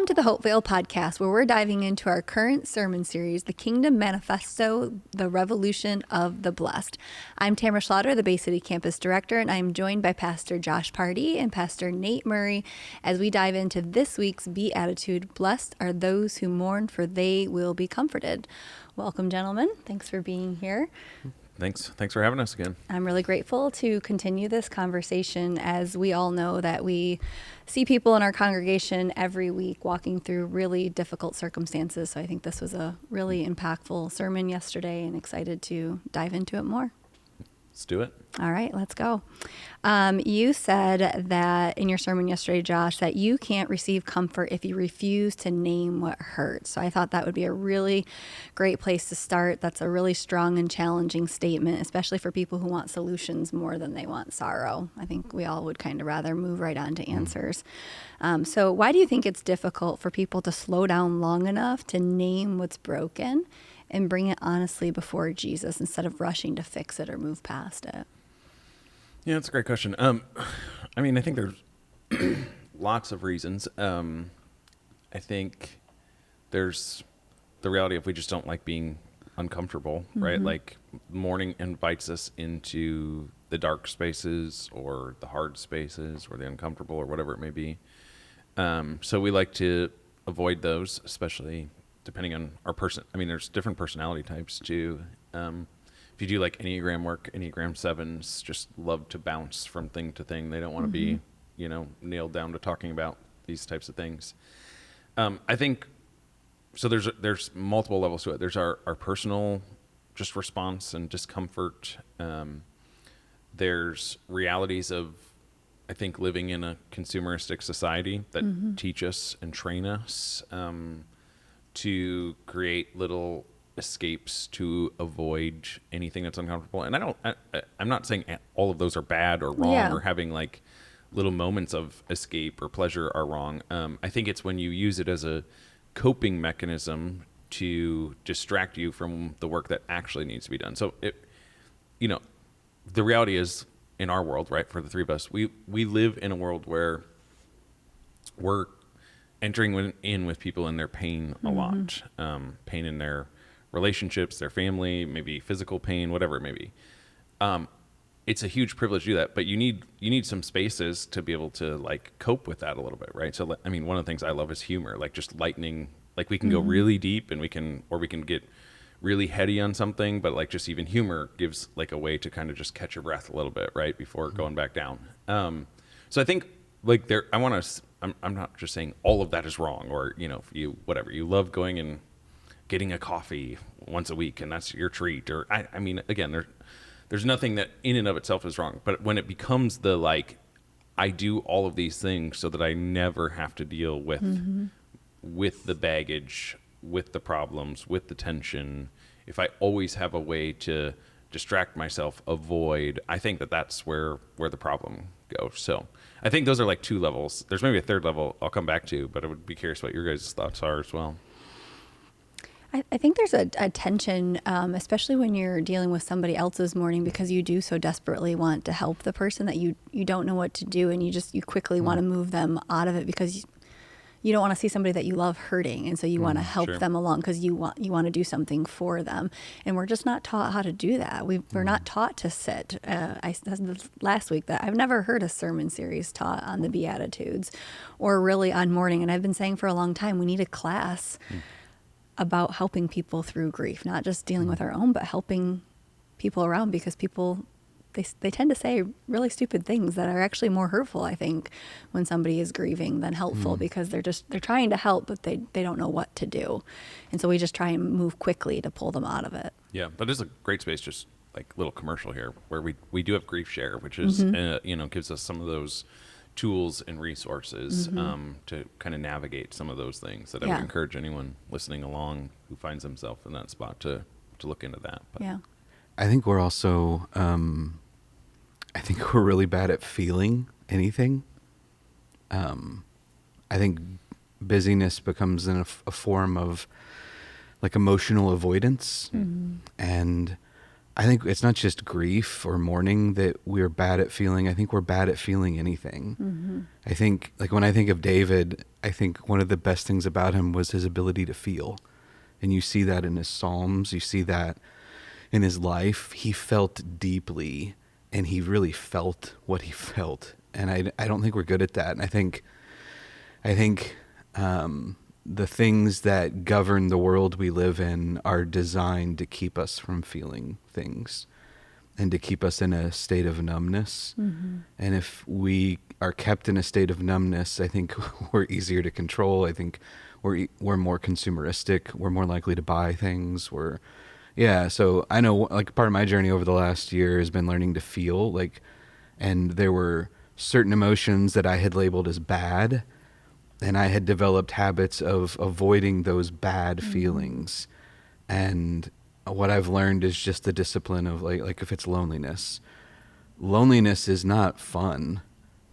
Welcome to the Hopevale podcast, where we're diving into our current sermon series, the Kingdom Manifesto, the Revolution of the Blessed. I'm Tamara Schlatter, the Bay City Campus Director, and I'm joined by Pastor Josh Pardee and Pastor Nate Murray as we dive into this week's Beatitude, Blessed are those who mourn, for they will be comforted. Welcome, gentlemen. Thanks for being here. Thanks for having us again. I'm really grateful to continue this conversation, as we all know that we see people in our congregation every week walking through really difficult circumstances. So I think this was a really impactful sermon yesterday, and excited to dive into it more. Let's do it. All right, let's go. You said that in your sermon yesterday, Josh, that you can't receive comfort if you refuse to name what hurts. So I thought that would be a really great place to start. That's a really strong and challenging statement, especially for people who want solutions more than they want sorrow. I think we all would kind of rather move right on to answers. So why do you think it's difficult for people to slow down long enough to name what's broken and bring it honestly before Jesus instead of rushing to fix it or move past it? Yeah, that's a great question. I think there's lots of reasons. I think there's the reality of we just don't like being uncomfortable, right? Like mourning invites us into the dark spaces or the hard spaces or the uncomfortable or whatever it may be. So we like to avoid those, especially depending on our person. I mean, there's different personality types too. If you do like Enneagram work, Enneagram 7s just love to bounce from thing to thing. They don't want to be, nailed down to talking about these types of things. I think, so there's multiple levels to it. There's our personal just response and discomfort. There's realities of, I think, living in a consumeristic society that teach us and train us to create little escapes to avoid anything that's uncomfortable. And I'm not saying all of those are bad or wrong, or having like little moments of escape or pleasure are wrong. I think it's when you use it as a coping mechanism to distract you from the work that actually needs to be done. So the reality is, in our world, right, for the three of us, we live in a world where we're entering in with people in their pain a lot, pain in their relationships, their family, maybe physical pain, whatever it may be. It's a huge privilege to do that, but you need some spaces to be able to like cope with that a little bit, right? So I mean, one of the things I love is humor, like just lightening. Like we can go really deep, and we can get really heady on something, but like just even humor gives like a way to kind of just catch your breath a little bit, right, before going back down. So I think like I'm not just saying all of that is wrong, or you love going and getting a coffee once a week and that's your treat, or I mean, again, there's nothing that in and of itself is wrong, but when it becomes the like, I do all of these things so that I never have to deal with the baggage, with the problems, with the tension, if I always have a way to distract myself, avoid, I think that's where the problem goes. So I think those are like two levels. There's maybe a third level I'll come back to, but I would be curious what your guys' thoughts are as well. I think there's a tension, especially when you're dealing with somebody else's mourning, because you do so desperately want to help the person that you don't know what to do, and you quickly want to move them out of it because you don't want to see somebody that you love hurting, and so you want to help them along because you want to do something for them, and we're just not taught how to do that. We're not taught to sit. I said last week that I've never heard a sermon series taught on the Beatitudes or really on mourning, and I've been saying for a long time we need a class about helping people through grief, not just dealing with our own, but helping people around, because people, they tend to say really stupid things that are actually more hurtful, I think, when somebody is grieving than helpful, because they're trying to help, but they don't know what to do. And so we just try and move quickly to pull them out of it. Yeah, that is a great space, just like little commercial here, where we do have Grief Share, which is, gives us some of those tools and resources to kind of navigate some of those things that I would encourage anyone listening along who finds himself in that spot to look into that. But. Yeah. I think we're also, I think we're really bad at feeling anything. I think busyness becomes a form of like emotional avoidance. And I think it's not just grief or mourning that we're bad at feeling. I think we're bad at feeling anything. Mm-hmm. I think, like, when I think of David, I think one of the best things about him was his ability to feel. And you see that in his Psalms. You see that in his life. He felt deeply, and he really felt what he felt. And I don't think we're good at that. And I think the things that govern the world we live in are designed to keep us from feeling things and to keep us in a state of numbness. Mm-hmm. And if we are kept in a state of numbness, I think we're easier to control. I think we're more consumeristic. We're more likely to buy things. So I know, like, part of my journey over the last year has been learning to feel, like, and there were certain emotions that I had labeled as bad, and I had developed habits of avoiding those bad feelings. And what I've learned is just the discipline of, like if it's loneliness is not fun,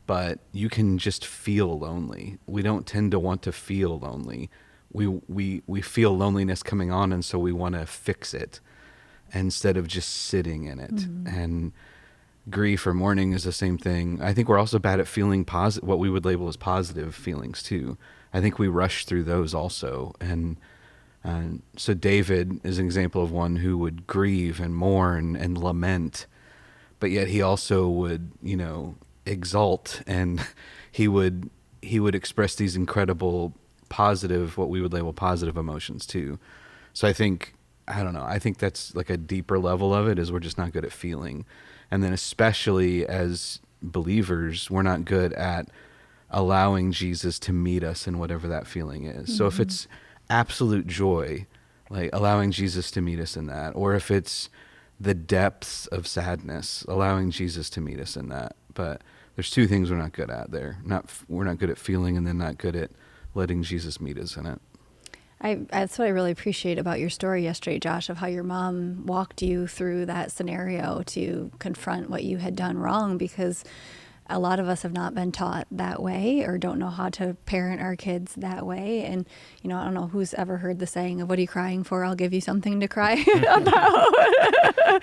but you can just feel lonely. We don't tend to want to feel lonely. We feel loneliness coming on, and so we want to fix it instead of just sitting in it. And grief or mourning is the same thing. I think we're also bad at feeling what we would label as positive feelings too. I think we rush through those also. And so David is an example of one who would grieve and mourn and lament, but yet he also would, exalt, and he would express these incredible positive, what we would label positive emotions too. So I think that's like a deeper level of it, is we're just not good at feeling. And then especially as believers, we're not good at allowing Jesus to meet us in whatever that feeling is. So if it's absolute joy, like allowing Jesus to meet us in that, or if it's the depths of sadness, allowing Jesus to meet us in that. But there's two things we're not good at there. We're not good at feeling, and then not good at letting Jesus meet us in it. That's what I really appreciate about your story yesterday, Josh, of how your mom walked you through that scenario to confront what you had done wrong, because a lot of us have not been taught that way, or don't know how to parent our kids that way. And, I don't know who's ever heard the saying of, what are you crying for? I'll give you something to cry about.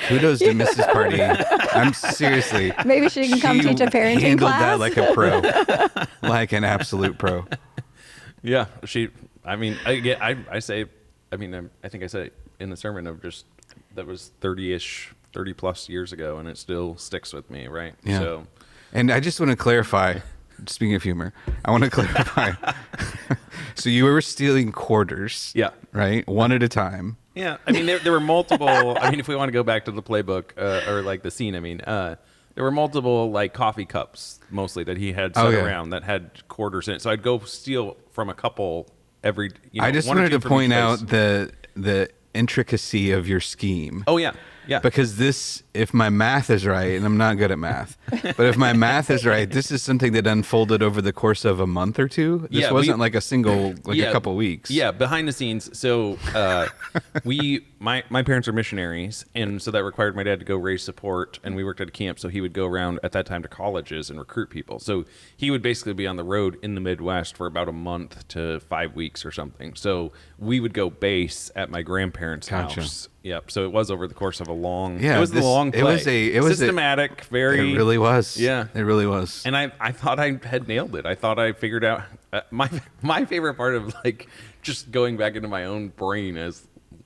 Kudos to Mrs. Pardee. I'm seriously. Maybe she can come teach a parenting handled class. that like a pro, like an absolute pro. Yeah, I think I said it in the sermon of just, that was 30 plus years ago, and it still sticks with me, right? Yeah. So, and I just want to clarify, speaking of humor, I want to clarify. So you were stealing quarters, yeah, right? One at a time. Yeah, there were multiple. If we want to go back to the playbook or like the scene, there were multiple like coffee cups mostly that he had set around that had quarters in it. So I'd go steal from a couple every. I just wanted to point out the intricacy of your scheme. Oh yeah. Yeah. Because this, if my math is right, and I'm not good at math, but if my math is right, this is something that unfolded over the course of a month or two. This wasn't like a single, a couple weeks. Yeah, behind the scenes. So my parents are missionaries, and so that required my dad to go raise support, and we worked at a camp, so he would go around at that time to colleges and recruit people. So he would basically be on the road in the Midwest for about a month to 5 weeks or something. So we would go base at my grandparents' house. Yep. So it was over the course of a long. Yeah, it was a long play. It was systematic. Very. It really was. Yeah, it really was. And I thought I had nailed it. I thought I figured out my favorite part of like just going back into my own brain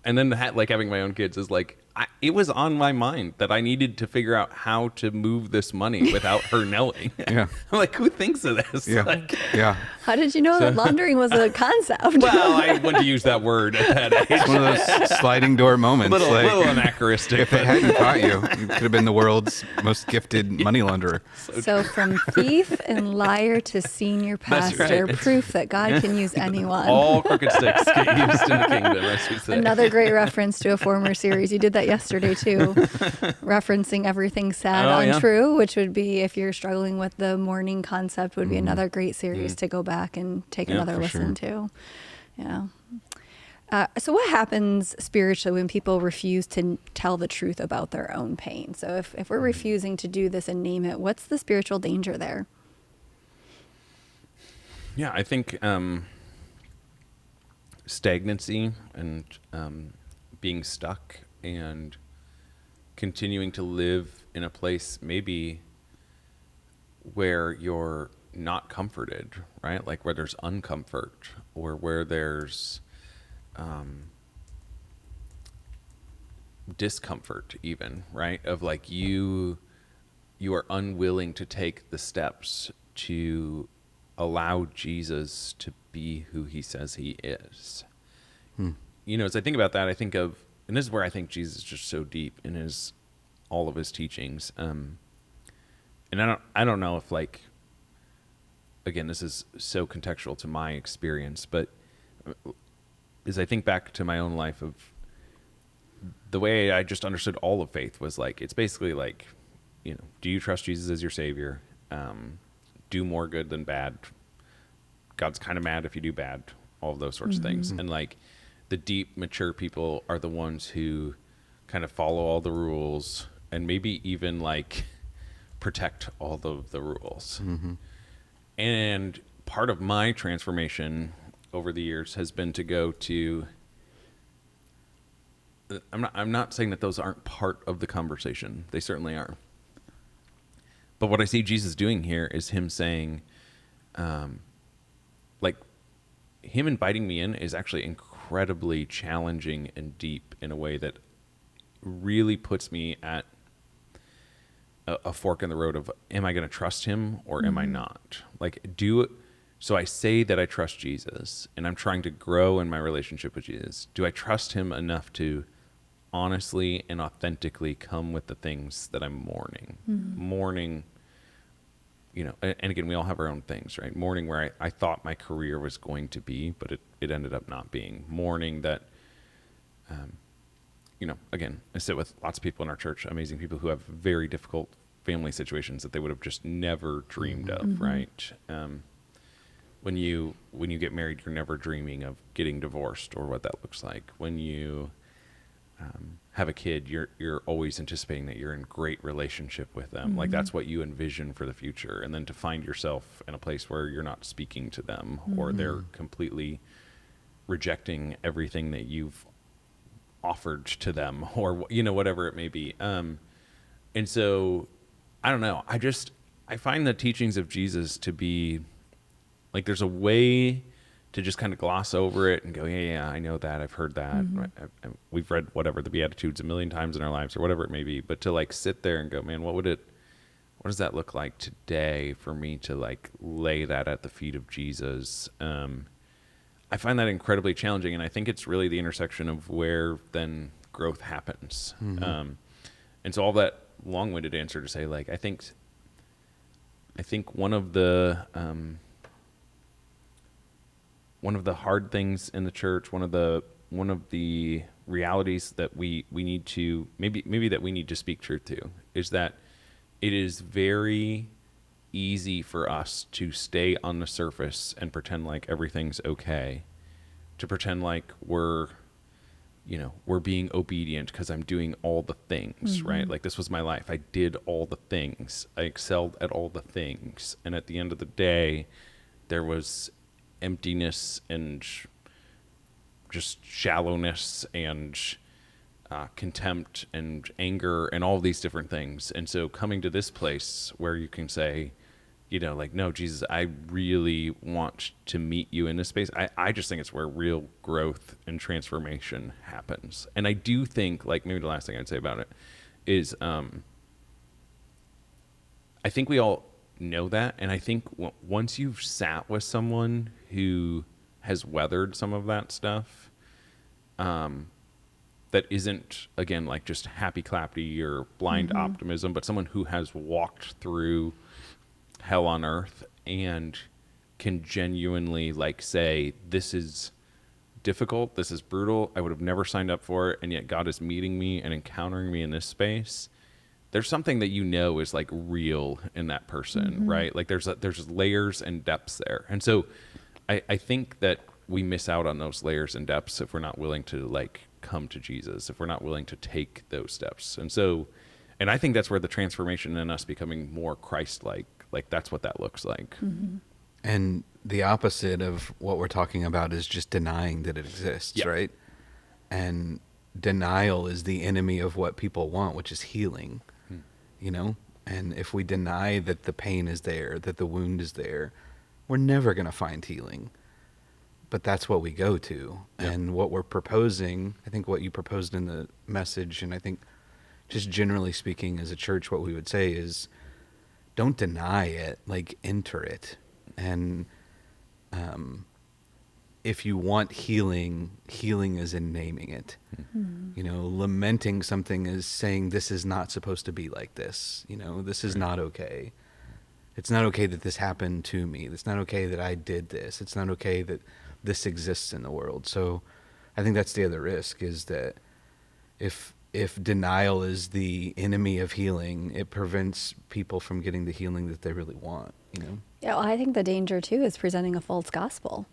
and then having my own kids is like it was on my mind that I needed to figure out how to move this money without her knowing. Yeah. I'm like, who thinks of this? Yeah. Yeah. How did you know that laundering was a concept? Well, I went to use that word at that age. It's one of those sliding door moments. Little anachronistic. If it hadn't caught you, you could have been the world's most gifted money launderer. So from thief and liar to senior pastor, right. Proof that God can use anyone. All crooked sticks get used in the kingdom, as we say. Another great reference to a former series. You did that yesterday too, referencing everything sad, untrue, which would be, if you're struggling with the mourning concept, would be another great series to go back and take another listen to. Yeah. So what happens spiritually when people refuse to tell the truth about their own pain? So if we're refusing to do this and name it, what's the spiritual danger there? Yeah, I think stagnancy and being stuck and continuing to live in a place maybe where you're not comforted, right? Like where there's uncomfort, or where there's discomfort even, right? Of like you are unwilling to take the steps to allow Jesus to be who he says he is. You know, as I think about that, I think of, and this is where I think Jesus is just so deep in all of his teachings. And I don't know if, like, again, this is so contextual to my experience, but as I think back to my own life, of the way I just understood all of faith was like, it's basically like, you know, do you trust Jesus as your savior? Do more good than bad. God's kind of mad if you do bad, all of those sorts of things. And like the deep, mature people are the ones who kind of follow all the rules and maybe even like protect all of the rules. And part of my transformation over the years has been to go to, I'm not saying that those aren't part of the conversation. They certainly are. But what I see Jesus doing here is him saying, like, him inviting me in is actually incredibly challenging and deep in a way that really puts me at a fork in the road of, am I going to trust him or am I not? Like, so I say that I trust Jesus and I'm trying to grow in my relationship with Jesus. Do I trust him enough to honestly and authentically come with the things that I'm mourning? Mourning, you know, and again, we all have our own things, right? Mourning where I thought my career was going to be, but it ended up not being. Mourning that, you know, again, I sit with lots of people in our church, amazing people who have very difficult family situations that they would have just never dreamed of, right? When you get married, you're never dreaming of getting divorced or what that looks like. When you have a kid, you're always anticipating that you're in great relationship with them. Like that's what you envision for the future. And then to find yourself in a place where you're not speaking to them or they're completely rejecting everything that you've offered to them, or, you know, whatever it may be. And so I don't know. I find the teachings of Jesus to be like, there's a way to just kind of gloss over it and go, yeah, I know that. I've heard that. We've read whatever the Beatitudes a million times in our lives or whatever it may be. But to like sit there and go, man, what does that look like today for me to like lay that at the feet of Jesus? I find that incredibly challenging. And I think it's really the intersection of where then growth happens. And so all that long-winded answer to say, like, I think one of the hard things in the church, one of the realities that we need to maybe that we need to speak truth to, is that it is very easy for us to stay on the surface and pretend like everything's okay, to pretend like we're being obedient because I'm doing all the things, right? Like, this was my life. I did all the things. I excelled at all the things. And at the end of the day, there was emptiness and just shallowness and contempt and anger and all these different things. And so coming to this place where you can say, you know, like, no, Jesus, I really want to meet you in this space. I just think it's where real growth and transformation happens. And I do think, like, maybe the last thing I'd say about it is, I think we all know that. And I think once you've sat with someone who has weathered some of that stuff, that isn't, again, like just happy clappy or blind optimism, but someone who has walked through hell on earth and can genuinely like say, this is difficult, this is brutal, I would have never signed up for it, and yet God is meeting me and encountering me in this space. There's something that, you know, is like real in that person, right? Like there's layers and depths there. And so I think that we miss out on those layers and depths if we're not willing to like come to Jesus, if we're not willing to take those steps. And I think that's where the transformation in us becoming more Christ-like, like that's what that looks like. And the opposite of what we're talking about is just denying that it exists, right? And denial is the enemy of what people want, which is healing, you know? And if we deny that the pain is there, that the wound is there, we're never going to find healing. But that's what we go to. Yep. And what we're proposing, I think what you proposed in the message, and I think just generally speaking as a church, what we would say is don't deny it, like enter it. And if you want healing, healing is in naming it. You know, lamenting something is saying this is not supposed to be like this. You know, this is not okay. It's not okay that this happened to me. It's not okay that I did this. It's not okay that this exists in the world. So I think that's the other risk, is that if denial is the enemy of healing, it prevents people from getting the healing that they really want, you know? Yeah, well, I think the danger too is presenting a false gospel.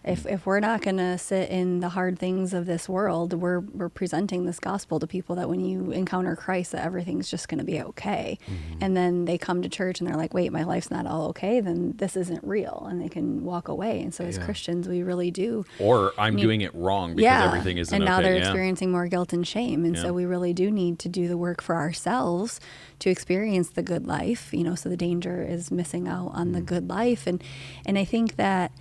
If we're not going to sit in the hard things of this world, we're presenting this gospel to people that when you encounter Christ, that everything's just going to be okay. And then they come to church and they're like, wait, my life's not all okay, then this isn't real. And they can walk away. And so as Christians, we really do. Or I'm doing it wrong because everything isn't okay. And now they're experiencing more guilt and shame. And so we really do need to do the work for ourselves to experience the good life, you know, so the danger is missing out on the good life. And I think that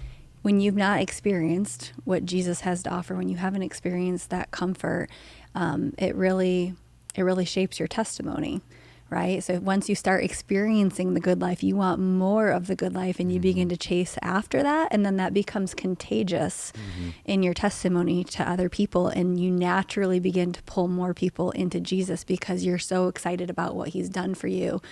when you've not experienced what Jesus has to offer, when you haven't experienced that comfort, it really shapes your testimony, right? So once you start experiencing the good life, you want more of the good life, and you begin to chase after that, and then that becomes contagious in your testimony to other people, and you naturally begin to pull more people into Jesus because you're so excited about what he's done for you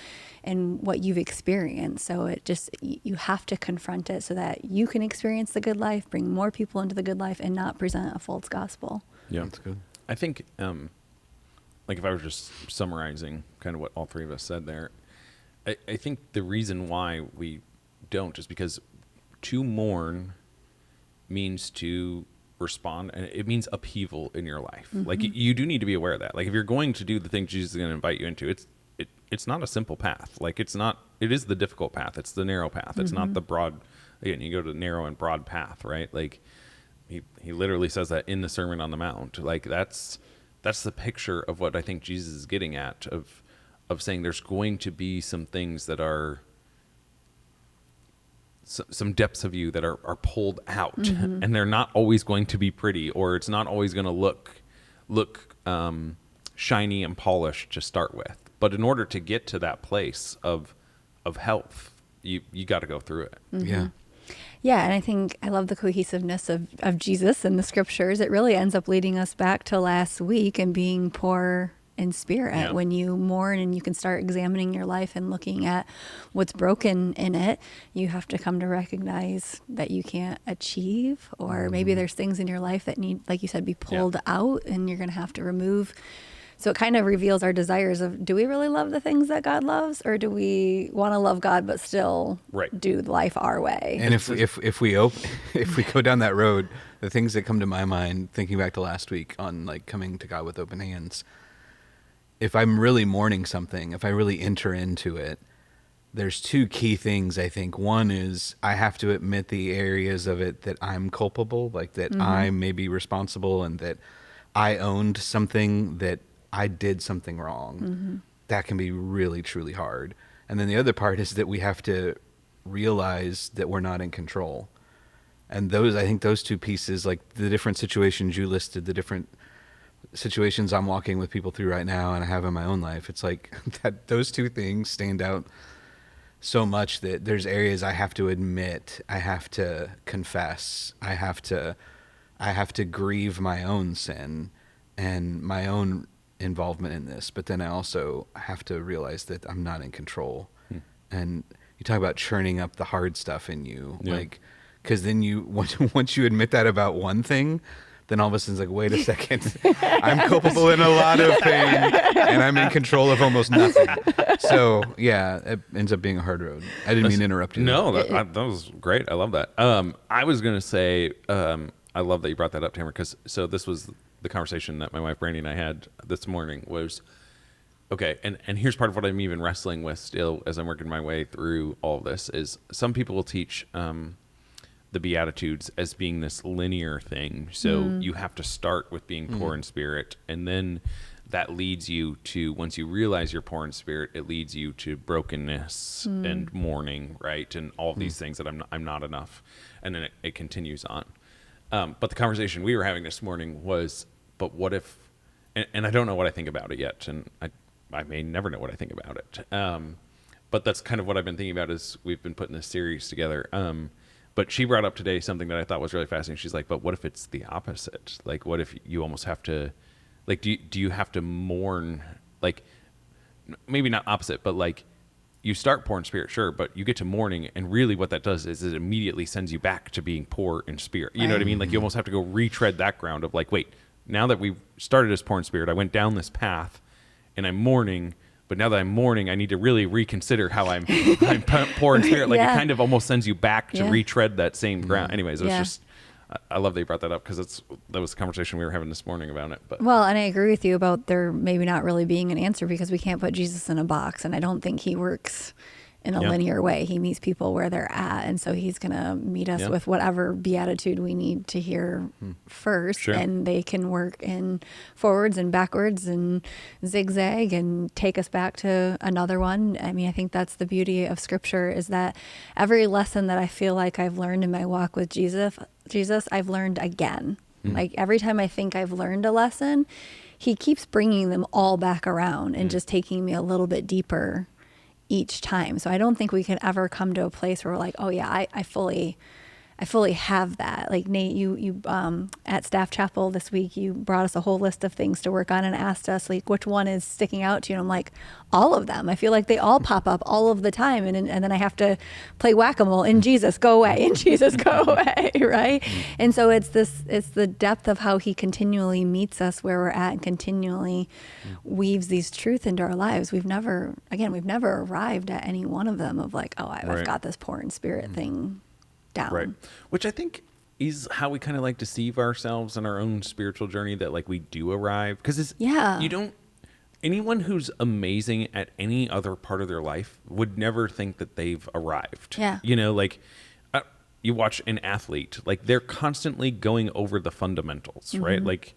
and what you've experienced. So it just, you have to confront it so that you can experience the good life, bring more people into the good life, and not present a false gospel. Yeah, That's good. I think, like if I was just summarizing kind of what all three of us said there, I think the reason why we don't is because to mourn means to respond, and it means upheaval in your life. Like you do need to be aware of that. Like if you're going to do the thing Jesus is going to invite you into, it's not a simple path. Like it is the difficult path. It's the narrow path. It's not the broad. Again, you go to the narrow and broad path, right? Like he literally says that in the Sermon on the Mount. Like that's the picture of what I think Jesus is getting at, of saying there's going to be some things that are some depths of you that are pulled out, and they're not always going to be pretty, or it's not always going to look shiny and polished to start with. But in order to get to that place of health, you got to go through it. Yeah. Yeah, and I think I love the cohesiveness of Jesus and the scriptures. It really ends up leading us back to last week and being poor in spirit. Yeah. When you mourn and you can start examining your life and looking at what's broken in it, you have to come to recognize that you can't achieve, or maybe there's things in your life that need, like you said, be pulled out, and you're going to have to remove. So it kind of reveals our desires of, do we really love the things that God loves, or do we want to love God but still do life our way? And if we go down that road, the things that come to my mind, thinking back to last week on like coming to God with open hands, if I'm really mourning something, if I really enter into it, there's two key things, I think. One is I have to admit the areas of it that I'm culpable, like that I may be responsible, and that I owned something, that I did something wrong. That can be really, truly hard. And then the other part is that we have to realize that we're not in control. And I think those two pieces, like the different situations you listed, the different situations I'm walking with people through right now and I have in my own life, it's like that those two things stand out so much, that there's areas I have to admit, I have to confess, I have to grieve my own sin and my own involvement in this, but then I also have to realize that I'm not in control. And you talk about churning up the hard stuff in you, like, because then once you admit that about one thing, then all of a sudden it's like, wait a second, I'm culpable in a lot of things, and I'm in control of almost nothing. So yeah, it ends up being a hard road. I didn't mean to interrupt you. No, that was great. I love that. I was going to say, I love that you brought that up, Tamara, because so this was the conversation that my wife Brandy and I had this morning was, okay, and here's part of what I'm even wrestling with still as I'm working my way through all of this, is some people will teach the Beatitudes as being this linear thing. So you have to start with being poor in spirit, and then that leads you to, once you realize you're poor in spirit, it leads you to brokenness and mourning, right? And all these things that I'm not enough. And then it continues on. But the conversation we were having this morning was, but what if, and I don't know what I think about it yet, and I may never know what I think about it. But that's kind of what I've been thinking about as we've been putting this series together. But she brought up today something that I thought was really fascinating. She's like, but what if it's the opposite? Like, what if you almost have to, like, do you have to mourn, like, maybe not opposite, but like, you start poor in spirit, sure, but you get to mourning, and really what that does is it immediately sends you back to being poor in spirit. You know what I mean? Like, you almost have to go retread that ground of like, wait, now that we've started as poor in spirit, I went down this path, and I'm mourning. But now that I'm mourning, I need to really reconsider how I'm poor in spirit. Like it kind of almost sends you back to retread that same ground. Anyways, it was just, I love that you brought that up, because that was the conversation we were having this morning about it. But well, and I agree with you about there maybe not really being an answer, because we can't put Jesus in a box, and I don't think he works in a linear way. He meets people where they're at, and so he's going to meet us with whatever beatitude we need to hear first, and they can work in forwards and backwards and zigzag and take us back to another one. I mean, I think that's the beauty of Scripture, is that every lesson that I feel like I've learned in my walk with Jesus, I've learned again. Like every time I think I've learned a lesson, he keeps bringing them all back around and just taking me a little bit deeper each time. So I don't think we can ever come to a place where we're like, oh yeah, I fully have that. Like Nate, you at Staff Chapel this week, you brought us a whole list of things to work on and asked us like, which one is sticking out to you? And I'm like, all of them. I feel like they all pop up all of the time. And then I have to play whack-a-mole. In Jesus, go away. In Jesus, go away. Right. And so it's the depth of how he continually meets us where we're at and continually weaves these truths into our lives. We've never arrived at any one of them of like, oh, I've got this poor in spirit thing down. Right. Which I think is how we kind of like deceive ourselves in our own spiritual journey, that like we do arrive. Because anyone who's amazing at any other part of their life would never think that they've arrived. Yeah. You know, like you watch an athlete, like they're constantly going over the fundamentals, right? Like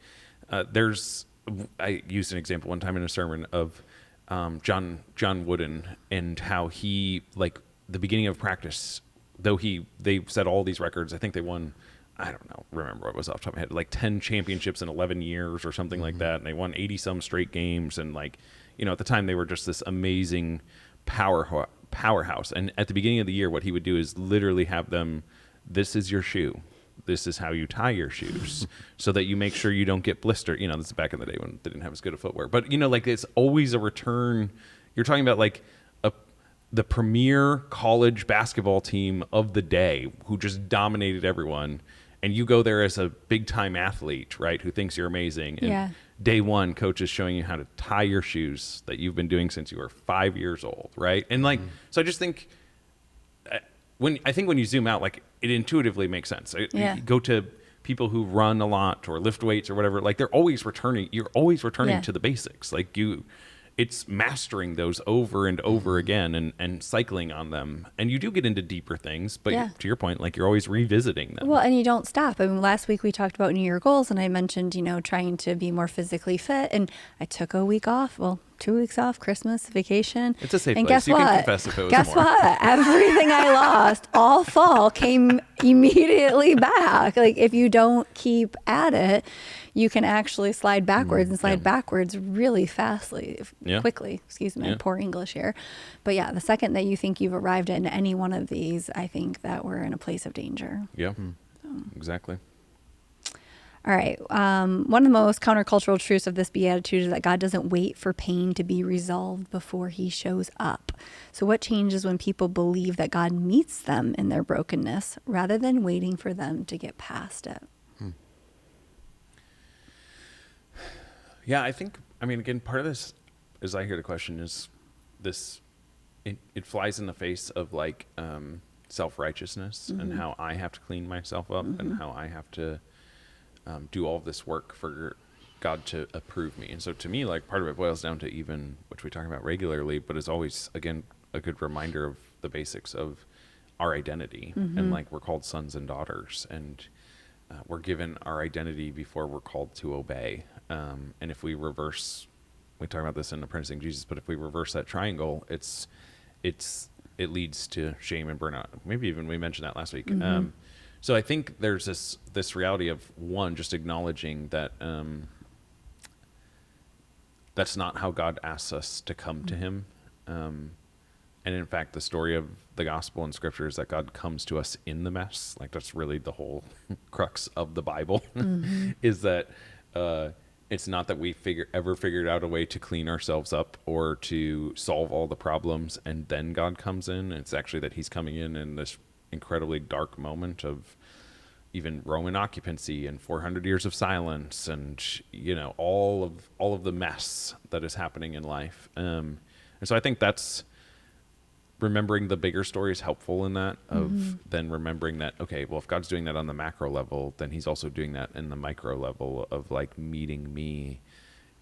I used an example one time in a sermon of John Wooden, and how he, like the beginning of practice, though they set all these records, I think they won, I don't know, remember what was off the top of my head, like 10 championships in 11 years or something like that. And they won 80 some straight games. And like, you know, at the time they were just this amazing powerhouse. And at the beginning of the year, what he would do is literally have them, this is your shoe. This is how you tie your shoes so that you make sure you don't get blistered. You know, this is back in the day when they didn't have as good a footwear, but you know, like it's always a return. You're talking about like the premier college basketball team of the day who just dominated everyone. And you go there as a big time athlete, right? Who thinks you're amazing. And day one, coach is showing you how to tie your shoes that you've been doing since you were 5 years old. Right. And like, so I just think when you zoom out, like it intuitively makes sense. You go to people who run a lot or lift weights or whatever, like you're always returning to the basics. Like it's mastering those over and over again and cycling on them. And you do get into deeper things, but to your point, like you're always revisiting them. Well, and you don't stop. I mean, last week we talked about New Year goals, and I mentioned, trying to be more physically fit, and I took a week off. Well, 2 weeks off, Christmas, vacation. It's a safe and place. Guess You what? can confess if it was Guess more. what? Everything I lost all fall came immediately back. Like if you don't keep at it, you can actually slide backwards and slide backwards really quickly. Excuse me, poor English here. But the second that you think you've arrived at any one of these, I think that we're in a place of danger. Yeah, exactly. All right. One of the most countercultural truths of this beatitude is that God doesn't wait for pain to be resolved before he shows up. So what changes when people believe that God meets them in their brokenness rather than waiting for them to get past it? Yeah, I think, again, part of this, as I hear the question, is this, it flies in the face of like self-righteousness and how I have to clean myself up and how I have to do all of this work for God to approve me. And so to me, like part of it boils down to even, which we talk about regularly, but is always, again, a good reminder of the basics of our identity, and like we're called sons and daughters, and we're given our identity before we're called to obey. And if we reverse, we talk about this in Apprenticing Jesus, but if we reverse that triangle, it leads to shame and burnout. Maybe even we mentioned that last week. So I think there's this reality of, one, just acknowledging that that's not how God asks us to come to him. And in fact, the story of the gospel in scripture is that God comes to us in the mess. Like, that's really the whole crux of the Bible, is that it's not that we ever figured out a way to clean ourselves up or to solve all the problems and then God comes in. It's actually that he's coming in this incredibly dark moment of even Roman occupancy and 400 years of silence and, all of the mess that is happening in life. And so I think that's, remembering the bigger story is helpful in that, of then remembering that, okay, well, if God's doing that on the macro level, then he's also doing that in the micro level of like meeting me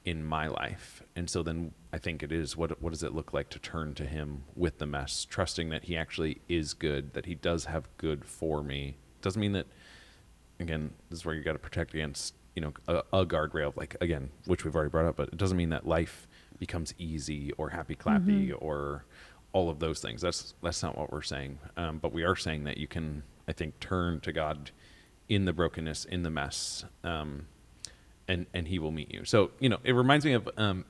in my life. And so then I think it is, what does it look like to turn to him with the mess, trusting that he actually is good, that he does have good for me. Doesn't mean that, again, this is where you got to protect against, a guardrail, like, again, which we've already brought up, but it doesn't mean that life becomes easy or happy clappy or all of those things. That's not what we're saying. But we are saying that you can, I think, turn to God in the brokenness, in the mess, and he will meet you. So, it reminds me of an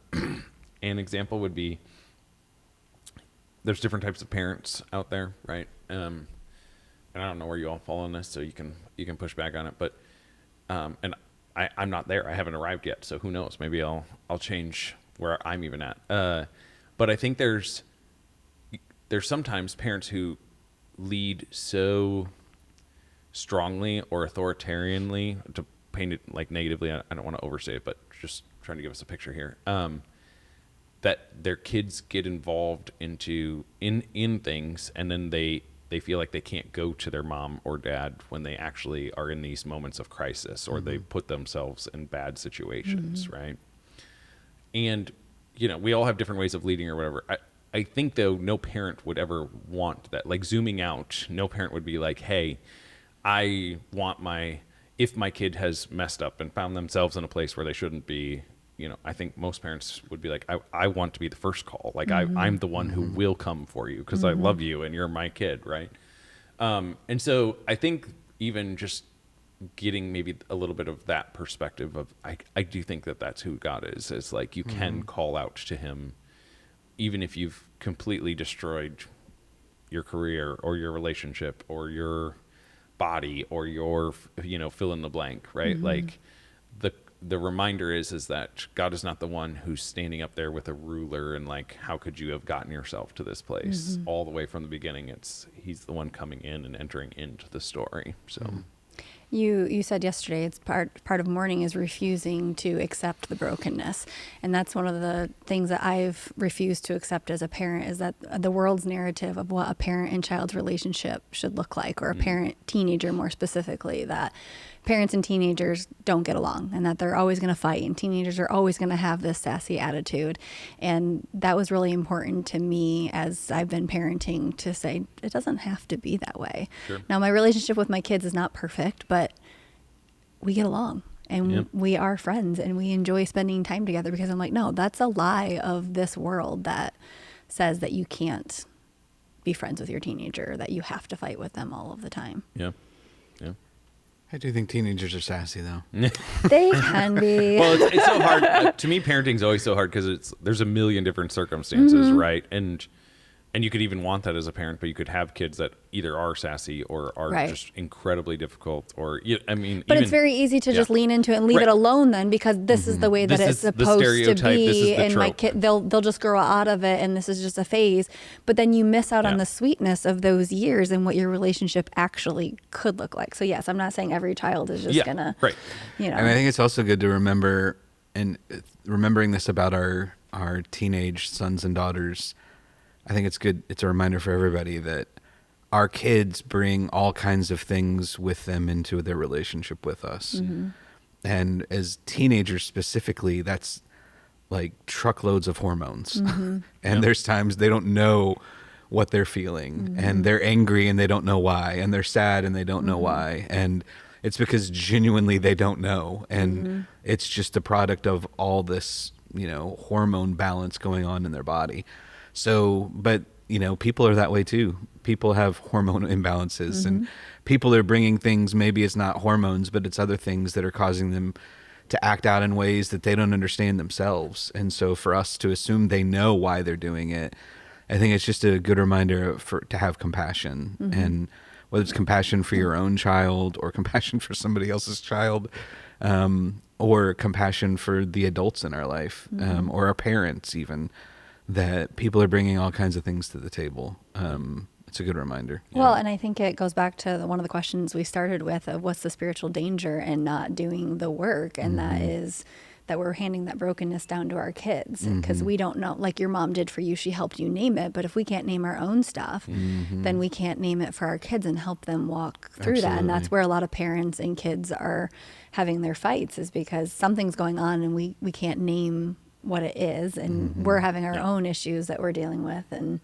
example would be, there's different types of parents out there, right? And I don't know where you all fall on this, so you can push back on it. But and I'm not there. I haven't arrived yet, so who knows? Maybe I'll change where I'm even at. But I think there's sometimes parents who lead so strongly or authoritarianly, to paint it like negatively, I don't want to overstate it, but just trying to give us a picture here, that their kids get involved in things, and then they feel like they can't go to their mom or dad when they actually are in these moments of crisis, or they put themselves in bad situations, right? And, we all have different ways of leading or whatever. I think, though, no parent would ever want that. Like, zooming out, no parent would be like, hey, I want if my kid has messed up and found themselves in a place where they shouldn't be, I think most parents would be like, I want to be the first call. Like, I'm the one who will come for you because I love you and you're my kid, right? And so I think even just getting maybe a little bit of that perspective of, I do think that that's who God is. It's like you can call out to him even if you've completely destroyed your career or your relationship or your body or your, fill in the blank, right? Like the reminder is that God is not the one who's standing up there with a ruler and like, how could you have gotten yourself to this place? All the way from the beginning, he's the one coming in and entering into the story. So You said yesterday it's part of mourning is refusing to accept the brokenness. And that's one of the things that I've refused to accept as a parent, is that the world's narrative of what a parent and child's relationship should look like, or a parent teenager more specifically, that parents and teenagers don't get along and that they're always going to fight and teenagers are always going to have this sassy attitude. And that was really important to me as I've been parenting, to say it doesn't have to be that way. Sure. Now, my relationship with my kids is not perfect, but we get along and we are friends and we enjoy spending time together, because I'm like, no, that's a lie of this world that says that you can't be friends with your teenager, that you have to fight with them all of the time. Yeah. I do think teenagers are sassy, though. They can be. Well, it's so hard. To me, parenting's always so hard because there's a million different circumstances, right? And you could even want that as a parent, but you could have kids that either are sassy or are just incredibly difficult, or But it's very easy to just lean into it and leave it alone then, because this is the way that it's supposed to be, and my kid they'll just grow out of it, and this is just a phase. But then you miss out on the sweetness of those years and what your relationship actually could look like. So yes, I'm not saying every child is just gonna, And I think it's also good to remember, and remembering this about our teenage sons and daughters, I think it's good. It's a reminder for everybody that our kids bring all kinds of things with them into their relationship with us. And as teenagers specifically, that's like truckloads of hormones. And there's times they don't know what they're feeling, and they're angry and they don't know why, and they're sad and they don't know why, and it's because genuinely they don't know, and it's just a product of all this, hormone balance going on in their body. So, but people are that way too. People have hormone imbalances, and people are bringing things, maybe it's not hormones, but it's other things that are causing them to act out in ways that they don't understand themselves. And so for us to assume they know why they're doing it, I think it's just a good reminder to have compassion. And whether it's compassion for your own child or compassion for somebody else's child, or compassion for the adults in our life, or our parents even, that people are bringing all kinds of things to the table. It's a good reminder. Well, and I think it goes back to one of the questions we started with of what's the spiritual danger in not doing the work. And that is that we're handing that brokenness down to our kids, because we don't know, like your mom did for you, she helped you name it. But if we can't name our own stuff, then we can't name it for our kids and help them walk through that. And that's where a lot of parents and kids are having their fights, is because something's going on and we can't name what it is. And we're having our own issues that we're dealing with, and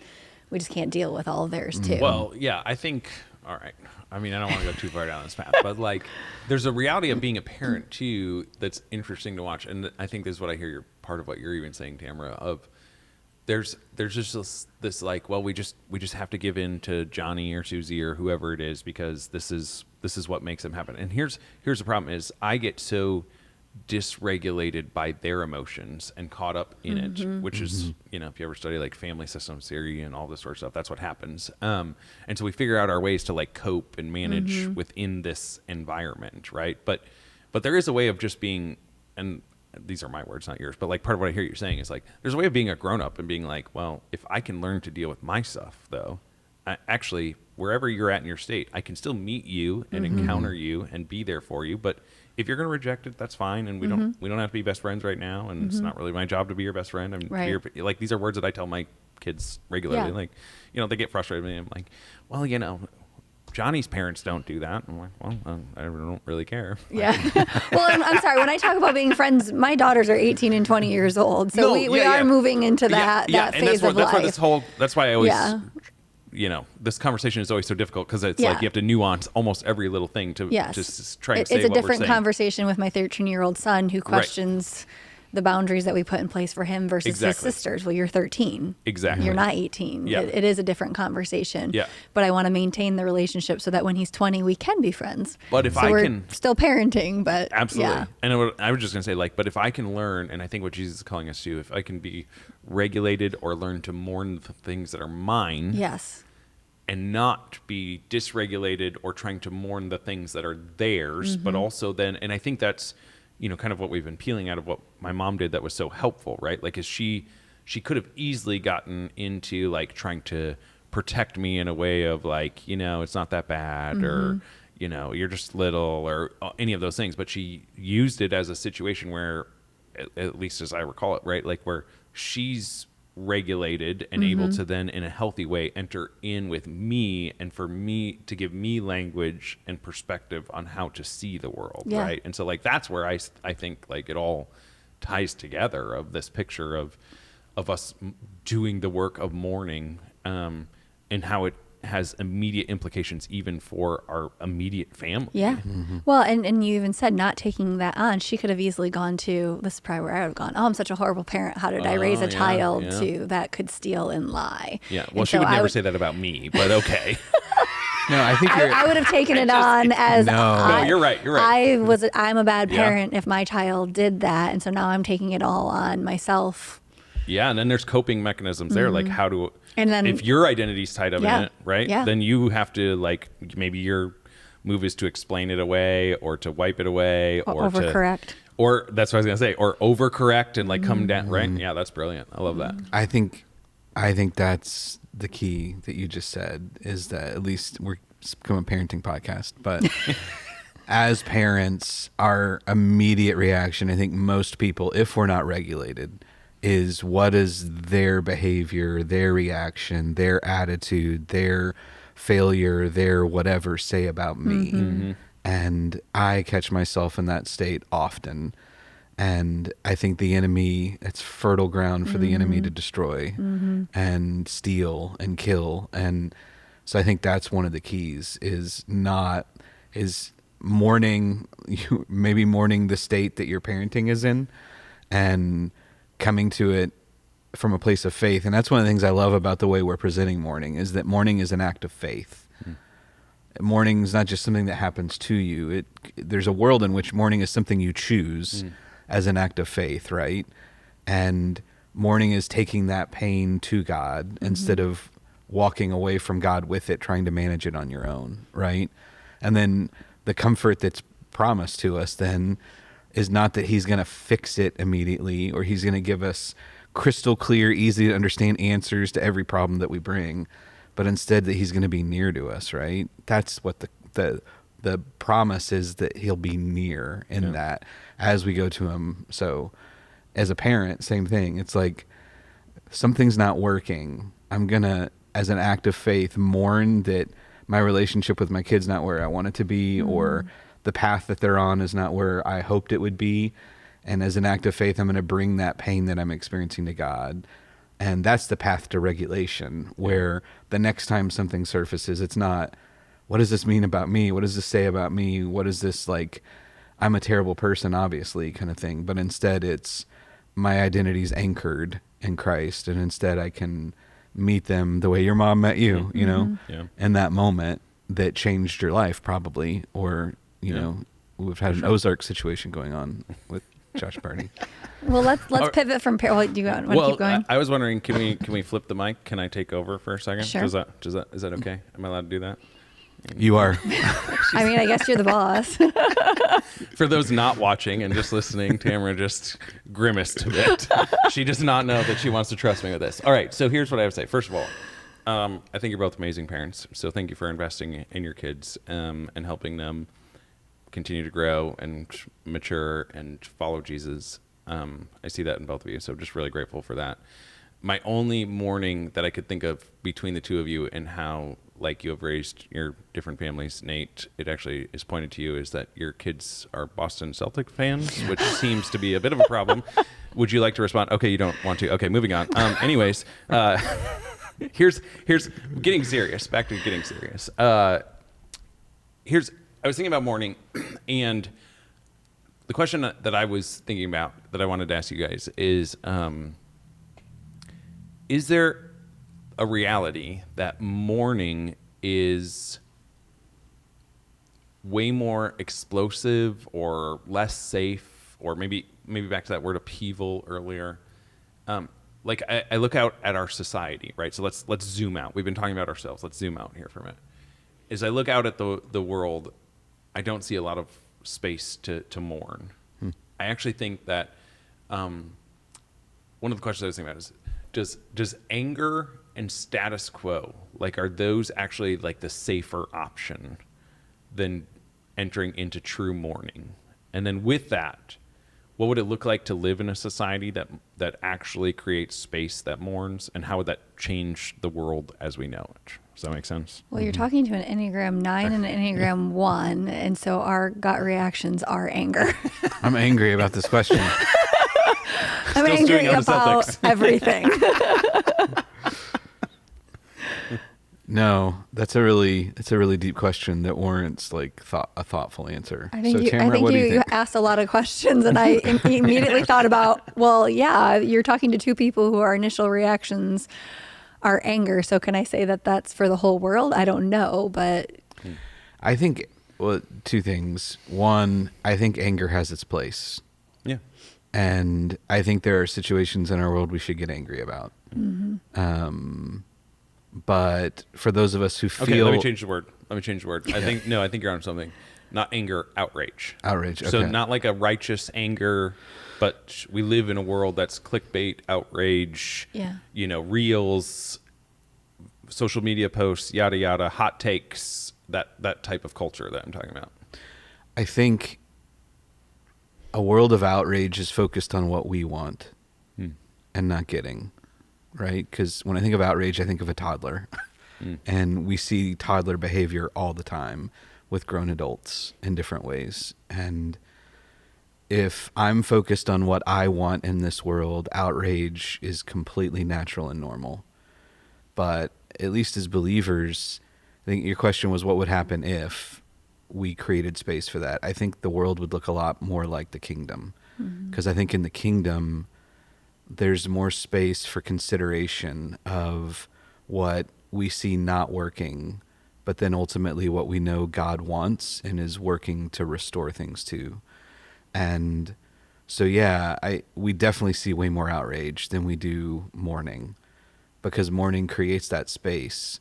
we just can't deal with all of theirs too. Well, yeah, I think, all right. I mean, I don't want to go too far down this path, but like there's a reality of being a parent too that's interesting to watch. And I think this is what I hear part of what you're even saying, Tamara, of there's just this like, well, we just have to give in to Johnny or Susie or whoever it is, because this is what makes them happen. And here's the problem is I get so dysregulated by their emotions and caught up in it, which is, if you ever study like family systems theory and all this sort of stuff, that's what happens. And so we figure out our ways to like cope and manage within this environment, right? But there is a way of just being, and these are my words, not yours, but like part of what I hear you saying is like, there's a way of being a grown up and being like, well, if I can learn to deal with my stuff though, actually wherever you're at in your state, I can still meet you and encounter you and be there for you. But if you're going to reject it, that's fine. And we don't have to be best friends right now. And it's not really my job to be your best friend. Like, these are words that I tell my kids regularly. Like, they get frustrated with me. I'm like, well, Johnny's parents don't do that. I'm like, well, I don't really care. Yeah. Well, I'm sorry. When I talk about being friends, my daughters are 18 and 20 years old. So we are moving into that phase of life. That's why I always, this conversation is always so difficult, because it's like you have to nuance almost every little thing to just try and say what we're saying. It's a different conversation with my 13-year-old son who questions the boundaries that we put in place for him versus his sisters. Well, you're 13. Exactly. You're not 18. Yeah. It is a different conversation. Yeah. But I want to maintain the relationship so that when he's 20, we can be friends. But if we're still parenting, but absolutely. Yeah. And I was just going to say, like, but if I can learn, and I think what Jesus is calling us to, if I can be regulated or learn to mourn the things that are mine. Yes. And not be dysregulated or trying to mourn the things that are theirs, but also then, and I think that's, kind of what we've been peeling out of what my mom did that was so helpful, right? Like, is she could have easily gotten into like trying to protect me in a way of like, it's not that bad, or, you're just little, or any of those things. But she used it as a situation where, at least as I recall it, right? Like where she's regulated and able to then in a healthy way enter in with me, and for me to give me language and perspective on how to see the world, right? And so like that's where I think like it all ties together, of this picture of us doing the work of mourning, and how it has immediate implications even for our immediate family. Yeah. Well, and you even said not taking that on. She could have easily gone to, this is probably where I would have gone, I'm such a horrible parent. How did I raise a child to that could steal and lie? Yeah. Well, she would never say that about me, but okay. No, I think I would have taken it on as no, you're right. I'm a bad parent if my child did that, and so now I'm taking it all on myself. Yeah, and then there's coping mechanisms there, like how to, and then if your identity's tied up in it, right? Yeah. Then you have to, like, maybe your move is to explain it away, or to wipe it away, or overcorrect. Or that's what I was gonna say, or overcorrect and like come down, right? Yeah, that's brilliant. I love that. I think that's the key that you just said, is that at least we're become a parenting podcast, but as parents, our immediate reaction, I think most people, if we're not regulated, is what is their behavior, their reaction, their attitude, their failure, their whatever say about me. And I catch myself in that state often. And I think the enemy, it's fertile ground for the enemy to destroy and steal and kill. And so I think that's one of the keys is mourning, maybe mourning the state that your parenting is in and coming to it from a place of faith. And that's one of the things I love about the way we're presenting mourning is that mourning is an act of faith. Mourning is not just something that happens to you. There's a world in which mourning is something you choose as an act of faith, right? And mourning is taking that pain to God instead of walking away from God with it, trying to manage it on your own, right? And then the comfort that's promised to us then is not that he's going to fix it immediately or he's going to give us crystal clear, easy to understand answers to every problem that we bring, but instead that he's going to be near to us, right? That's what the promise is, that he'll be near in that as we go to him. So as a parent, same thing. It's like something's not working. I'm going to, as an act of faith, mourn that my relationship with my kid's not where I want it to be, or the path that they're on is not where I hoped it would be. And as an act of faith, I'm going to bring that pain that I'm experiencing to God. And that's the path to regulation, where the next time something surfaces, it's not, what does this mean about me? What does this say about me? What is this like, I'm a terrible person, obviously, kind of thing. But instead it's my identity's anchored in Christ. And instead I can meet them the way your mom met you, you know, in that moment that changed your life probably, or, you know, we've had an Ozark situation going on with Josh Pardee. Well, let's pivot from do you want to keep going? I was wondering, can we flip the mic? Can I take over for a second? Sure. Is that okay? Am I allowed to do that? You are. I mean, I guess you're the boss. For those not watching and just listening, Tamara just grimaced a bit. She does not know that she wants to trust me with this. All right, so here's what I would say. First of all, I think you're both amazing parents. So thank you for investing in your kids and helping them continue to grow and mature and follow Jesus. I see that in both of you, so just really grateful for that. My only mourning that I could think of between the two of you and how like you have raised your different families, Nate, it actually is pointed to you, is that your kids are Boston Celtic fans, which seems to be a bit of a problem. Would you like to respond? Okay, you don't want to. Okay, moving on. Anyways, here's getting serious. Back to getting serious. I was thinking about mourning, and the question that I was thinking about that I wanted to ask you guys is there a reality that mourning is way more explosive or less safe, or maybe back to that word upheaval earlier? Like I look out at our society, right? So let's zoom out. We've been talking about ourselves. Let's zoom out here for a minute. As I look out at the world, I don't see a lot of space to mourn. I actually think that one of the questions I was thinking about is, does anger and status quo, like, are those actually like the safer option than entering into true mourning? And then with that, what would it look like to live in a society that actually creates space that mourns, and how would that change the world as we know it? Does that make sense? Well, you're talking to an Enneagram 9 and an Enneagram 1, and so our gut reactions are anger. I'm angry about this question. I'm angry about everything. No, that's a really deep question that warrants like a thoughtful answer. I think Tamara, what do you you asked a lot of questions, and I immediately thought about, well, yeah, you're talking to two people who our initial reactions are anger. So can I say that that's for the whole world? I don't know, but I think, well, two things. One, I think anger has its place. Yeah. And I think there are situations in our world we should get angry about. But for those of us who feel... Okay, let me change the word. Yeah. I think you're on something. Not anger, outrage. Outrage, okay. So not like a righteous anger, but we live in a world that's clickbait, outrage, reels, social media posts, yada, yada, hot takes, that type of culture that I'm talking about. I think a world of outrage is focused on what we want and not getting, right? Because when I think of outrage, I think of a toddler. And we see toddler behavior all the time with grown adults in different ways. And if I'm focused on what I want in this world, outrage is completely natural and normal. But at least as believers, I think your question was what would happen if we created space for that. I think the world would look a lot more like the kingdom. Because I think in the kingdom, there's more space for consideration of what we see not working, but then ultimately what we know God wants and is working to restore things to. And so, yeah, we definitely see way more outrage than we do mourning, because mourning creates that space.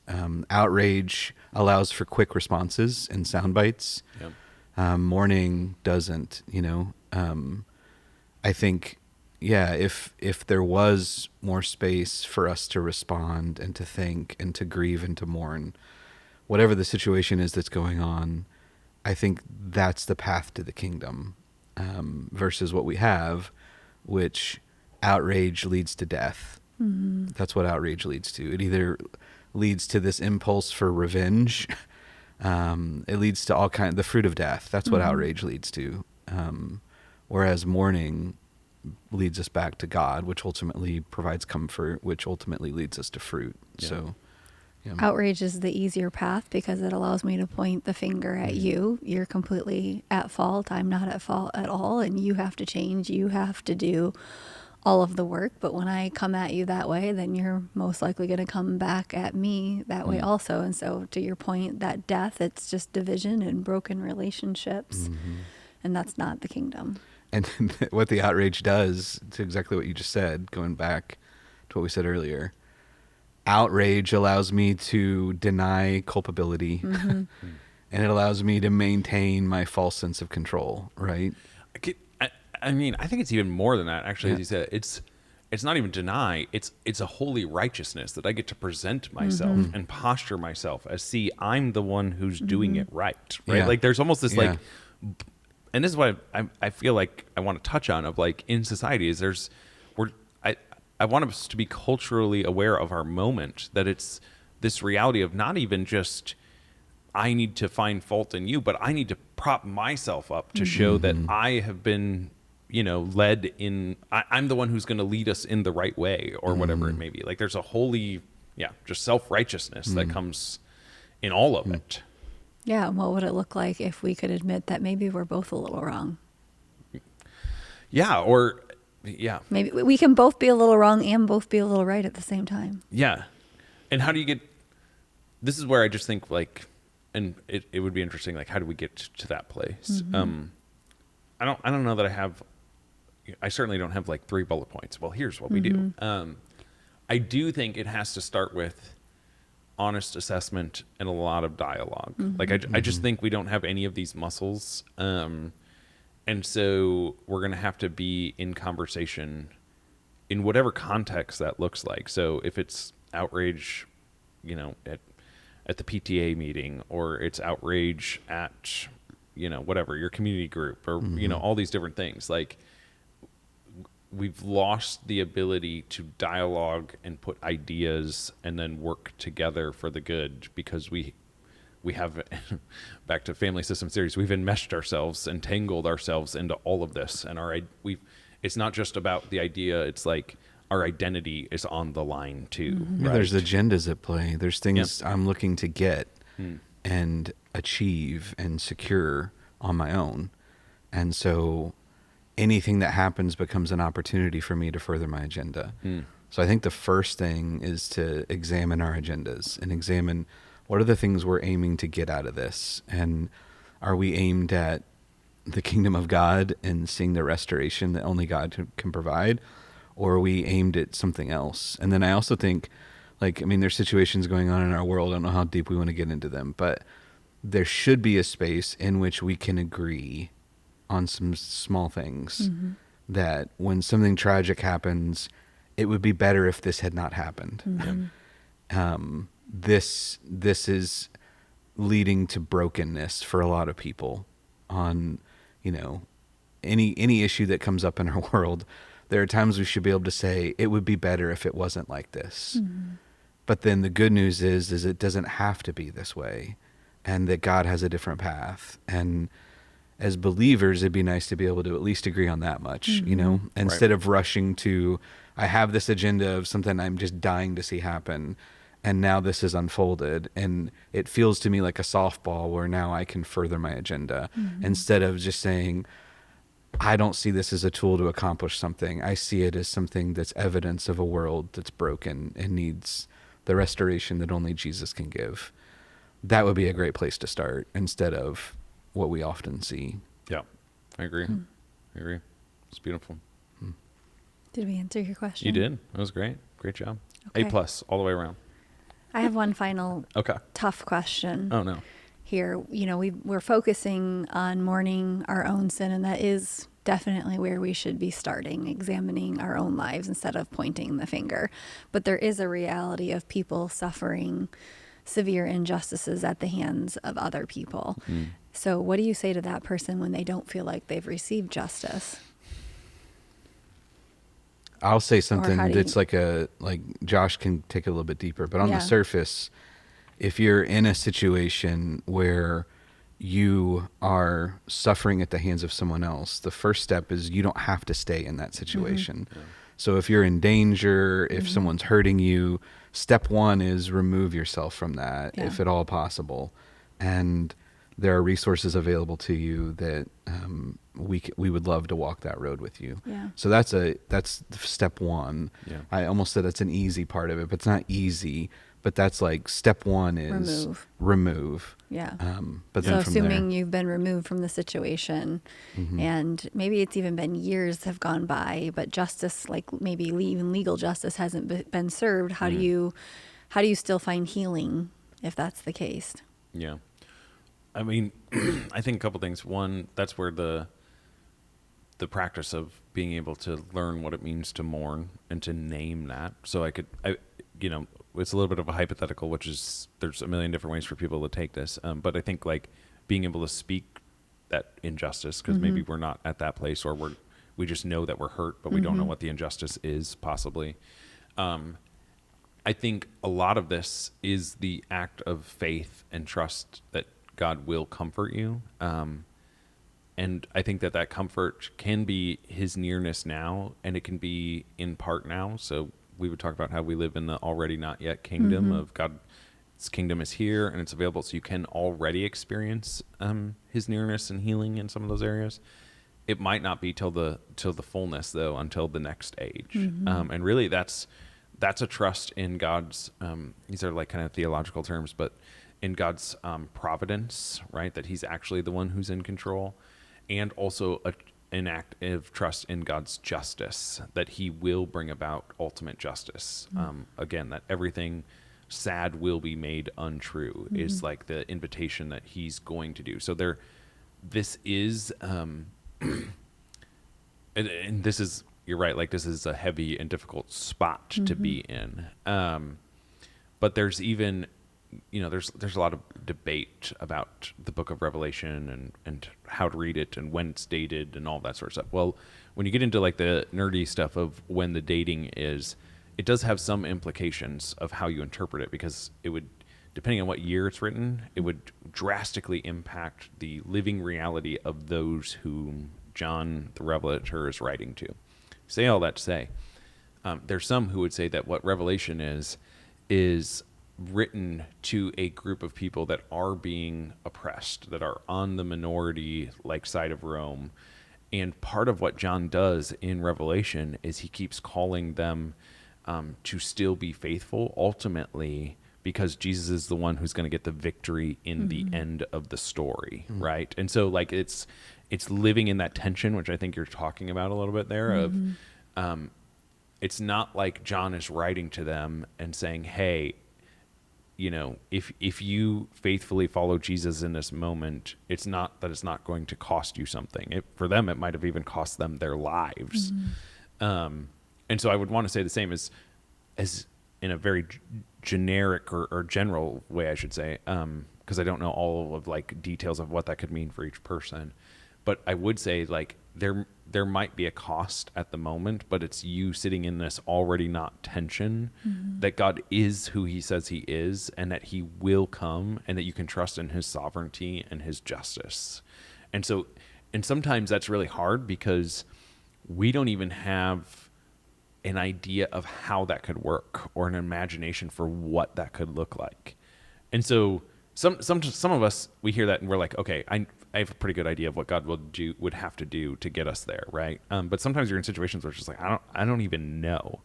Outrage allows for quick responses and sound bites. Yep. Mourning doesn't, I think, yeah, if there was more space for us to respond and to think and to grieve and to mourn, whatever the situation is that's going on, I think that's the path to the kingdom, versus what we have, which outrage leads to death. That's what outrage leads to. It either leads to this impulse for revenge. It leads to the fruit of death. That's what outrage leads to. Whereas mourning leads us back to God, which ultimately provides comfort, which ultimately leads us to fruit. Yeah. So, yeah. Outrage is the easier path because it allows me to point the finger at you. You're completely at fault. I'm not at fault at all. And you have to change. You have to do all of the work. But when I come at you that way, then you're most likely going to come back at me that way also. And so to your point, that death, it's just division and broken relationships. And that's not the kingdom. And what the outrage does, to exactly what you just said, going back to what we said earlier, outrage allows me to deny culpability, and it allows me to maintain my false sense of control, right? I mean, I think it's even more than that, actually. As you said, it's not even deny, it's a holy righteousness that I get to present myself and posture myself as, see, I'm the one who's doing it right? Yeah. Like there's almost this Yeah. like, and this is what I feel like I want to touch on, of like in society is I want us to be culturally aware of our moment, that it's this reality of not even just I need to find fault in you, but I need to prop myself up to show that I have been, led in, I'm the one who's going to lead us in the right way, or whatever it may be. Like there's a holy, just self-righteousness that comes in all of it. Yeah. And what would it look like if we could admit that maybe we're both a little wrong? Yeah. Or, yeah. Maybe we can both be a little wrong and both be a little right at the same time. Yeah. And how do you get, this is where I just think like, and it would be interesting, like, how do we get to that place? I don't know that I certainly don't have like 3 bullet points. Well, here's what we do. I do think it has to start with honest assessment and a lot of dialogue. Like I just think we don't have any of these muscles. And so we're going to have to be in conversation in whatever context that looks like. So if it's outrage, at the PTA meeting, or it's outrage at, whatever, your community group, or, all these different things, like we've lost the ability to dialogue and put ideas and then work together for the good, because we have, back to family system series, we've enmeshed ourselves, entangled ourselves into all of this, and it's not just about the idea, it's like our identity is on the line too. Yeah, right? there's agendas at play. There's things I'm looking to get and achieve and secure on my own. And so anything that happens becomes an opportunity for me to further my agenda. So I think the first thing is to examine our agendas and examine what are the things we're aiming to get out of this. And are we aimed at the kingdom of God and seeing the restoration that only God can provide? Or are we aimed at something else? And then I also think, there's situations going on in our world. I don't know how deep we want to get into them, but there should be a space in which we can agree on some small things, that when something tragic happens, it would be better if this had not happened. This is leading to brokenness for a lot of people on, any issue that comes up in our world. There are times we should be able to say, it would be better if it wasn't like this. But then the good news is it doesn't have to be this way, and that God has a different path. And as believers, it'd be nice to be able to at least agree on that much, you know, instead of rushing to, I have this agenda of something I'm just dying to see happen. And now this is unfolded, and it feels to me like a softball where now I can further my agenda instead of just saying, I don't see this as a tool to accomplish something. I see it as something that's evidence of a world that's broken and needs the restoration that only Jesus can give. That would be a great place to start instead of what we often see. Yeah, I agree. I agree. It's beautiful. Did we answer your question? You did. That was great. Great job. Okay. A+ all the way around. I have one final Okay. tough question. Oh no. Here, you know, we're focusing on mourning our own sin, and that is definitely where we should be starting, examining our own lives instead of pointing the finger. But there is a reality of people suffering severe injustices at the hands of other people. So what do you say to that person when they don't feel like they've received justice? I'll say something how do that's you- like Josh can take it a little bit deeper, but on Yeah. the surface, if you're in a situation where you are suffering at the hands of someone else, the first step is you don't have to stay in that situation. So if you're in danger, if someone's hurting you, step one is remove yourself from that, Yeah. if at all possible. And there are resources available to you that we would love to walk that road with you. Yeah. So that's step one. Yeah. I almost said that's an easy part of it, but it's not easy. But that's like step one is remove. Yeah. But So then from assuming there, you've been removed from the situation and maybe it's even been years have gone by, but justice, like maybe even legal justice hasn't been served. How do you still find healing if that's the case? Yeah. I mean, I think a couple things. One, that's where the practice of being able to learn what it means to mourn and to name that. So it's a little bit of a hypothetical, which is there's a million different ways for people to take this. But I think like being able to speak that injustice, because maybe we're not at that place, or we just know that we're hurt, but we don't know what the injustice is possibly. I think a lot of this is the act of faith and trust that God will comfort you. And I think that comfort can be his nearness now, and it can be in part now. So we would talk about how we live in the already not yet kingdom of God. His kingdom is here and it's available. So you can already experience his nearness and healing in some of those areas. It might not be till the fullness though, until the next age. And really that's a trust in God's, these are like kind of theological terms, but in God's providence, right? That he's actually the one who's in control, and also an active trust in God's justice, that he will bring about ultimate justice. Again, that everything sad will be made untrue is like the invitation that he's going to do. So this is, and this is, you're right, like this is a heavy and difficult spot to be in. But there's even, there's a lot of debate about the book of Revelation and how to read it and when it's dated and all that sort of stuff. Well, when you get into like the nerdy stuff of when the dating is, it does have some implications of how you interpret it, because it would, depending on what year it's written, it would drastically impact the living reality of those whom John the Revelator is writing to. Say all that to say, there's some who would say that what Revelation is written to a group of people that are being oppressed, that are on the minority like side of Rome. And part of what John does in Revelation is he keeps calling them to still be faithful ultimately, because Jesus is the one who's going to get the victory in the end of the story, right? And so like it's living in that tension, which I think you're talking about a little bit there of it's not like John is writing to them and saying, hey, if you faithfully follow Jesus in this moment, it's not that it's not going to cost you something. For them, it might have even cost them their lives. And so I would want to say the same as in a very generic or general way, I should say, because I don't know all of like details of what that could mean for each person. But I would say like there might be a cost at the moment, but it's you sitting in this already not tension that God is who he says he is, and that he will come, and that you can trust in his sovereignty and his justice. And so And sometimes that's really hard because we don't even have an idea of how that could work or an imagination for what that could look like. And so some of us, we hear that and we're like, okay, I have a pretty good idea of what God would have to do to get us there, right? But sometimes you're in situations where it's just like, I don't even know.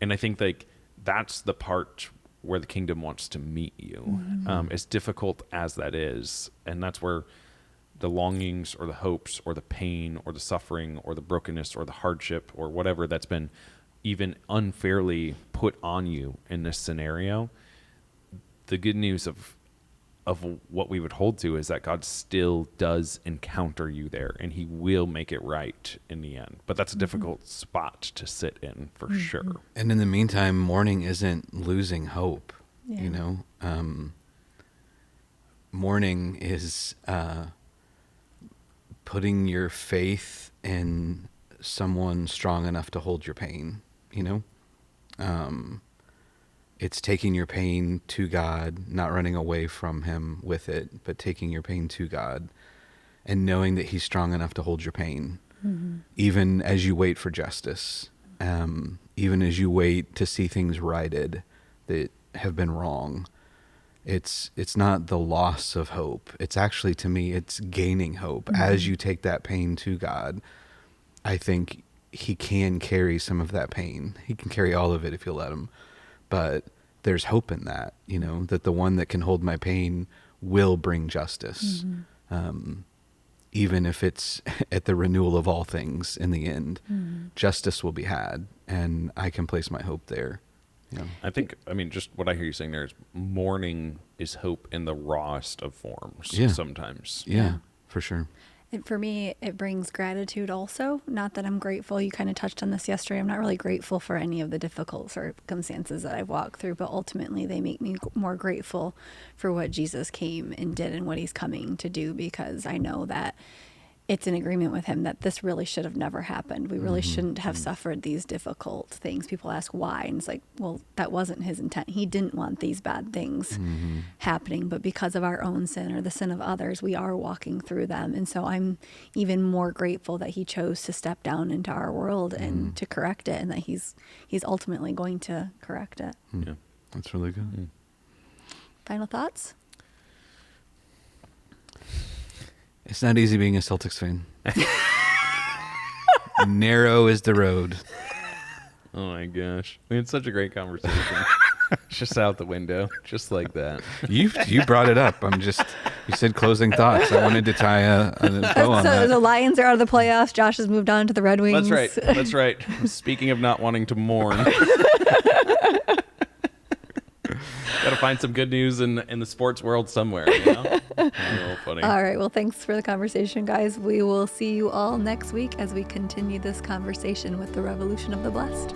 And I think like that's the part where the kingdom wants to meet you, as difficult as that is. And that's where the longings or the hopes or the pain or the suffering or the brokenness or the hardship or whatever that's been even unfairly put on you in this scenario, the good news of what we would hold to is that God still does encounter you there, and he will make it right in the end. But that's a difficult spot to sit in for sure. And in the meantime, mourning isn't losing hope, Yeah. you know? Mourning is putting your faith in someone strong enough to hold your pain, you know? It's taking your pain to God, not running away from him with it, but taking your pain to God and knowing that he's strong enough to hold your pain, even as you wait for justice, even as you wait to see things righted that have been wrong. It's not the loss of hope. It's actually, to me, it's gaining hope. As you take that pain to God, I think he can carry some of that pain. He can carry all of it if you let him. But there's hope in that, you know, that the one that can hold my pain will bring justice. Even if it's at the renewal of all things in the end, justice will be had, and I can place my hope there. You know? I think, just what I hear you saying there is mourning is hope in the rawest of forms sometimes. Yeah, for sure. And for me, it brings gratitude also. Not that I'm grateful. You kind of touched on this yesterday. I'm not really grateful for any of the difficult circumstances that I've walked through, but ultimately they make me more grateful for what Jesus came and did and what he's coming to do, because I know that it's in agreement with him that this really should have never happened. We really shouldn't have suffered these difficult things. People ask why, and it's like, well, that wasn't his intent. He didn't want these bad things happening, but because of our own sin or the sin of others, we are walking through them. And so I'm even more grateful that he chose to step down into our world and to correct it, and that he's ultimately going to correct it. Yeah. That's really good. Final thoughts? It's not easy being a Celtics fan. Narrow is the road. Oh my gosh. We had such a great conversation. Just out the window, just like that. You brought it up. You said closing thoughts. I wanted to tie a bow on So that. the Lions are out of the playoffs. Josh has moved on to the Red Wings. That's right. Speaking of not wanting to mourn. Got to find some good news in the sports world somewhere, you know? A little funny. All right. Well, thanks for the conversation, guys. We will see you all next week as we continue this conversation with the Revolution of the Blessed.